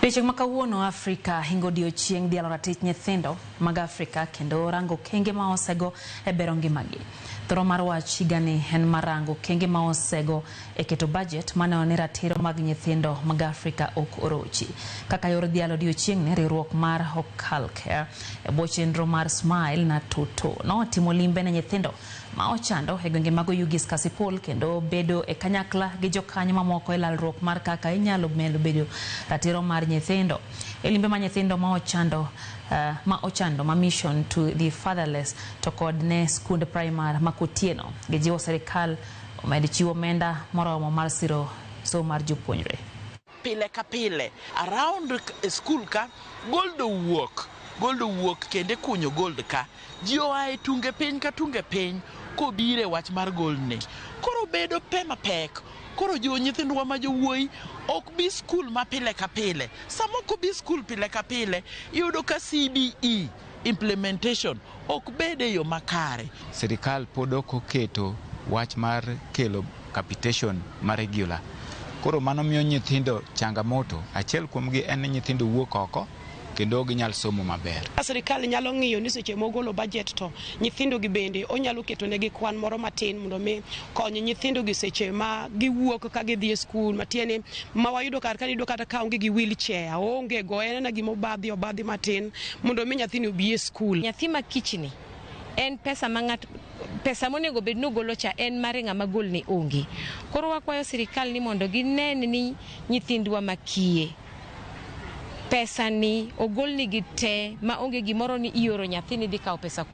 Picha makawuono Afrika hingo odiochieng' dialo ratich nyithindo mag Afrika kendo rango kenge ma osego e bero ngimagi. Thoro mar wach higani en marango kenge ma osego e keto budget mane ni ratiro mag nyithindo mag Afrika ok orochi. Kaka yor dialo odiochieng' ne riwruok mar Hokalcare e bwo chenro mar Smile na Tuto notimo limbe ne nyithindo ma ochando e gwenge mag Yugis Kasipul kendo bedo e kanyakla gi jokanyo mamoko e lalruok mar kaka inyalo bedo ratiro mar nyithindo. E limbe ma nyithindo ma ochando ma mission to the fatherless to kod ne skund primary Makutieno gijiwo serikal omed chiwo omenda moromo mar siro somo mar jopuonjre. Pile ka pile around school ka gold wuok kende kunyo gold ka ji oae tunge piny ka tunge piny kobire wach mar gold ni koro bedo pema pek. Koro jo nyithindwa ma jowuoyi ok bi skul ma pile ka pile. Samoko bi skul pile ka pile yudo ka CBE implementation ok bede yo makare. Serikal pod ok oketo wach mar kelo capitation ma regular. Koro mano miyo nyithindo changamoto. Achiel kuomgi en nyithindo wuok oko kendo ginyal somo maber. Serikal nyalo ng'iyo ni seche mogolo budget to nyithindo gi bende onyalo keto negi kwan moro matin mondo mi konyo nyithindo gi seche ma giwuok ka gidhi e skul matiene ma wayudo kar ka nido kata ka onge gi wheelchair onge go en na gimo obadhi matin mondo mi nyathini obi e skul. Nyathi ma kichni en pesa pesa monego bed no golo cha en mare ng'ama gol ni onge. Koro wakwayo serikal ni mondo ginen ni nyithindwa makie pesa ni ogol ni gite ma onge gimoro ni ioro nyathini dhi kawo pesa